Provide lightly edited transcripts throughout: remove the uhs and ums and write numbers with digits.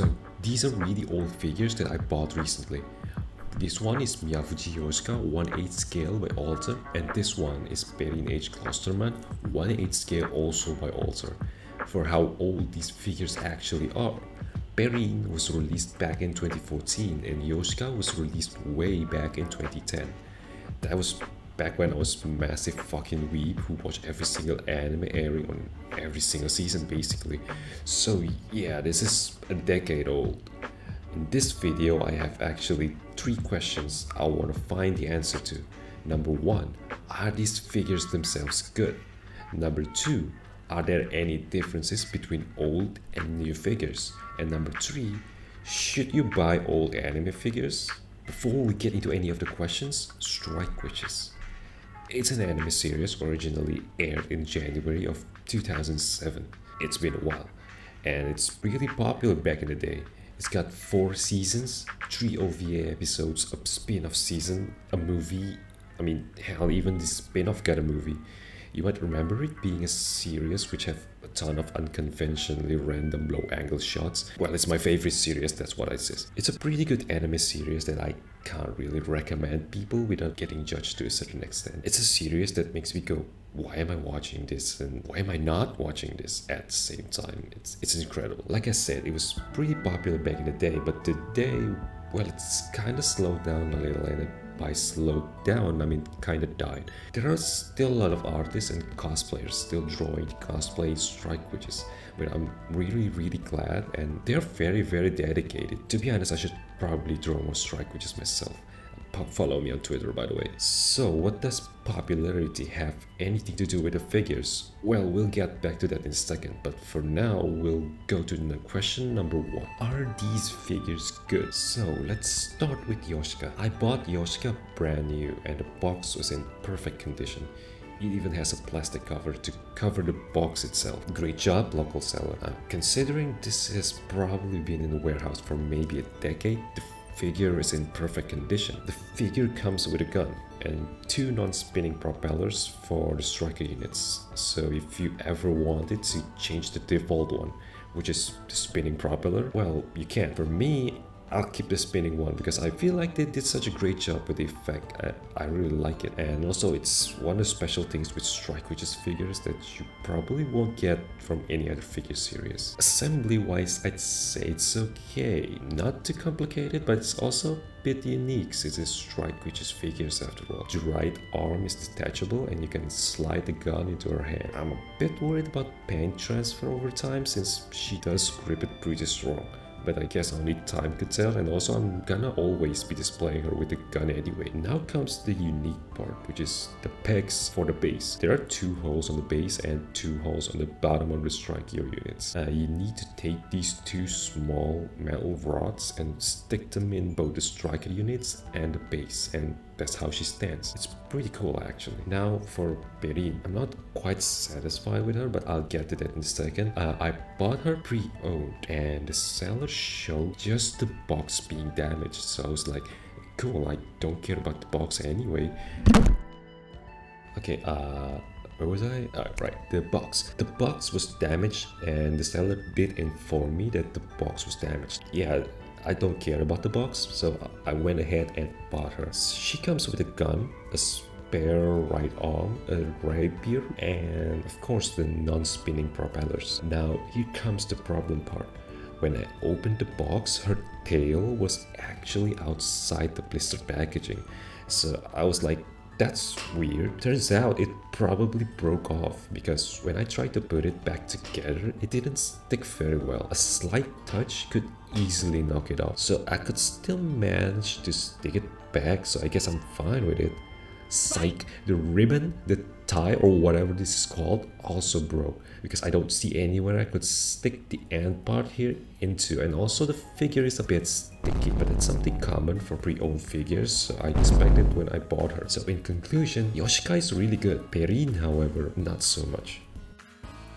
So these are really old figures that I bought recently. This one is Miyafuji Yoshka 1/8 scale by Alter, and this one is Perrine H. Klosterman 1/8 scale also by Alter. For how old these figures actually are, Perrine was released back in 2014 and Yoshka was released way back in 2010. That was back when I was a massive fucking weeb who watched every single anime airing on every single season basically. So yeah, this is a decade old. In this video, I have actually 3 questions I want to find the answer to. Number 1, are these figures themselves good? Number 2, are there any differences between old and new figures? And number 3, should you buy old anime figures? Before we get into any of the questions, strike witches. It's an anime series originally aired in January of 2007. It's been a while, and it's really popular back in the day. It's got 4 seasons, 3 OVA episodes, a spin-off season, a movie. I mean, hell, even the spin-off got a movie. You might remember it being a series which have a ton of unconventionally random low-angle shots. Well, it's my favorite series, that's what I say. It's a pretty good anime series that I can't really recommend people without getting judged to a certain extent. It's a series that makes me go, why am I watching this and why am I not watching this at the same time? It's incredible. Like I said, it was pretty popular back in the day, but today, well, it's kind of slowed down a little, and by slowed down, I mean kind of died. There are still a lot of artists and cosplayers still drawing cosplay strike witches, but I'm really glad, and they're very dedicated. To be honest, I should probably draw more strike witches myself. Follow me on Twitter, by the way. So what does popularity have anything to do with the figures? Well, we'll get back to that in a second, but for now we'll go to the question number 1. Are these figures good? So let's start with Yoshka. I bought Yoshka brand new and the box was in perfect condition. It even has a plastic cover to cover the box itself. Great job, local seller. Considering this has probably been in the warehouse for maybe a decade, the figure is in perfect condition. The figure comes with a gun and 2 non-spinning propellers for the striker units. So if you ever wanted to change the default one, which is the spinning propeller, well, you can. For me, I'll keep the spinning one because I feel like they did such a great job with the effect. I really like it, and also it's one of the special things with strike witches figures that you probably won't get from any other figure series. Assembly wise, I'd say it's okay, not too complicated, but it's also a bit unique since it's strike witches figures after all. The right arm is detachable and you can slide the gun into her hand. I'm a bit worried about paint transfer over time since she does grip it pretty strong, but I guess only time could tell, and also I'm gonna always be displaying her with the gun anyway. Now comes the unique part, which is the pegs for the base. There are 2 holes on the base and 2 holes on the bottom of the striker units. You need to take these 2 small metal rods and stick them in both the striker units and the base, and that's how she stands. It's pretty cool actually. Now for Perrine, I'm not quite satisfied with her, but I'll get to that in a second. I bought her pre-owned and the seller showed just the box being damaged, so I was like, cool, I don't care about the box anyway. Okay, where was I? Right, the box. The box was damaged and the seller did inform me that the box was damaged. Yeah, I don't care about the box, so I went ahead and bought her. She comes with a gun, a spare right arm, a rapier, and of course the non-spinning propellers. Now here comes the problem part. When I opened the box, her tail was actually outside the blister packaging. So I was like, that's weird. Turns out it probably broke off because when I tried to put it back together, it didn't stick very well. A slight touch could easily knock it off. So I could still manage to stick it back, so I guess I'm fine with it. Psych, the ribbon, the tie or whatever this is called also broke because I don't see anywhere I could stick the end part here into, and also the figure is a bit sticky, but it's something common for pre-owned figures, so I expected when I bought her. So in conclusion, Yoshika is really good. Perrine, however, not so much.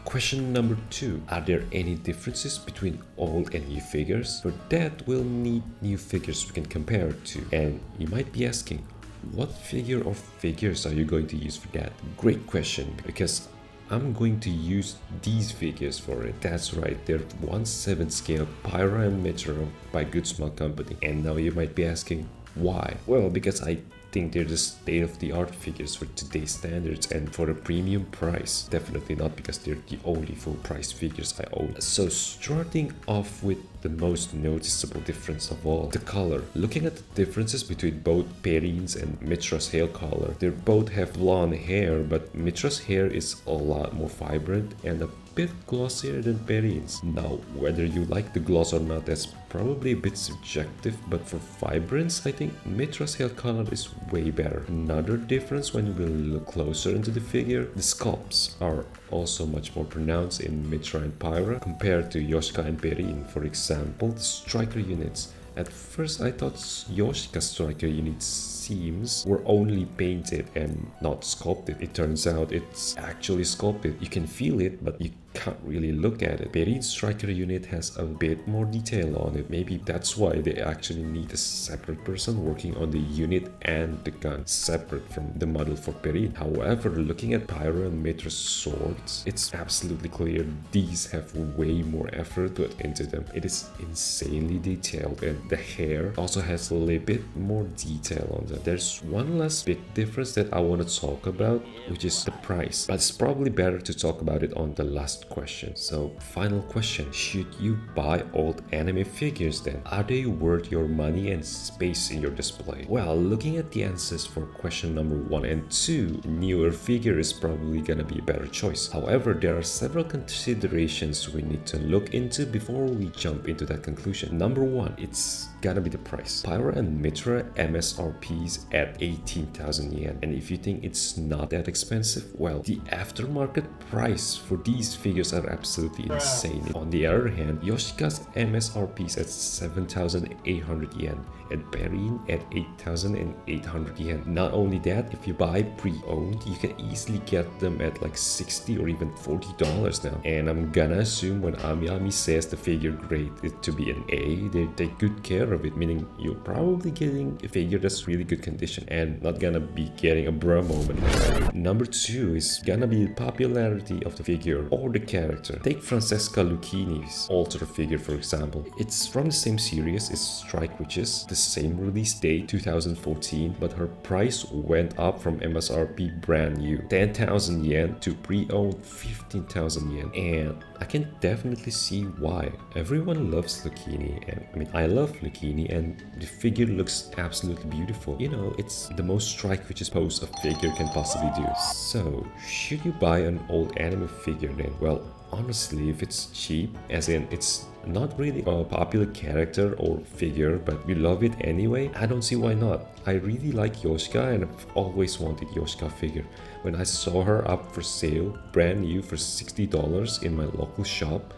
Question number 2. Are there any differences between old and new figures? For that, we'll need new figures we can compare it to. And you might be asking, what figure or figures are you going to use for that? Great question, because I'm going to use these figures for it. That's right, they're 1/7 scale Pyra and Metro by Good Small Company. And now you might be asking, why? Well, because I think they're the state-of-the-art figures for today's standards and for a premium price. Definitely not because they're the only full-price figures I own. So starting off with the most noticeable difference of all, the color. Looking at the differences between both Perrine's and Mitra's hair color, they both have blonde hair, but Mitra's hair is a lot more vibrant and a bit glossier than Perrine's. Now, whether you like the gloss or not, that's probably a bit subjective, but for vibrance, I think Mitra's hair color is way better. Another difference when we look closer into the figure, the sculpts are also much more pronounced in Mitra and Pyra compared to Yoshka and Perrine. For example, the striker units. At first I thought Yoshika's striker unit seams were only painted and not sculpted. It turns out it's actually sculpted. You can feel it, but you can't really look at it. Perrine's striker unit has a bit more detail on it. Maybe that's why they actually need a separate person working on the unit and the gun, separate from the model for Perrine. However, looking at Pyra and Mitra's swords, it's absolutely clear these have way more effort put into them. It is insanely detailed, and the hair also has a little bit more detail on them. There's one last big difference that I want to talk about, which is the price. But it's probably better to talk about it on the last question. So, final question. Should you buy old anime figures then? Are they worth your money and space in your display? Well, looking at the answers for question number 1 and 2, newer figure is probably gonna be a better choice. However, there are several considerations we need to look into before we jump into that conclusion. Number 1, it's gotta be the price. Pyra and Mitra MSRPs at 18,000 yen. And if you think it's not that expensive, well, the aftermarket price for these figures are absolutely insane. On the other hand, Yoshika's MSRPs at 7,800 yen and Perrine at 8,800 yen. Not only that, if you buy pre-owned, you can easily get them at like $60 or even $40 now. And I'm gonna assume when Ami says the figure grade is to be an A, they take good care of it, meaning you're probably getting a figure that's really good condition and not gonna be getting a bruh moment. Number 2 is gonna be the popularity of the figure or the character. Take Francesca Lucchini's Alter figure for example. It's from the same series as Strike Witches, the same release date 2014, but her price went up from MSRP brand new 10,000 yen to pre-owned 15,000 yen, and I can definitely see why. Everyone loves Lucchini, and I mean I love Lucchini, and the figure looks absolutely beautiful. You know, it's the most Strike Witches pose a figure can possibly do. So should you buy an old anime figure then? Well, honestly, if it's cheap, as in it's not really a popular character or figure, but you love it anyway, I don't see why not. I really like Yoshka and I've always wanted Yoshka figure. When I saw her up for sale, brand new for $60 in my local shop,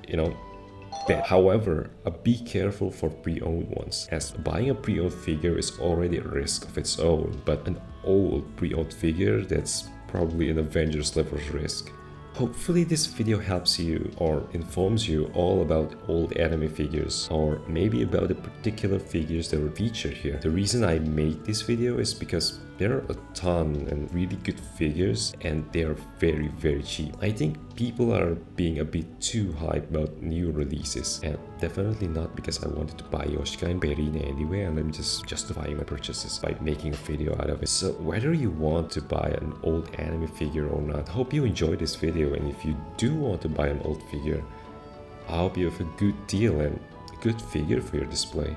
you know, however, be careful for pre-owned ones, as buying a pre-owned figure is already a risk of its own, but an old pre-owned figure, that's probably an Avengers level risk. Hopefully this video helps you or informs you all about old anime figures, or maybe about the particular figures that were featured here. The reason I made this video is because there are a ton and really good figures and they are very cheap. I think people are being a bit too hyped about new releases, and definitely not because I wanted to buy Yoshika and Perrine anyway and I'm just justifying my purchases by making a video out of it. So whether you want to buy an old anime figure or not, hope you enjoyed this video, and if you do want to buy an old figure, I hope you have a good deal and a good figure for your display.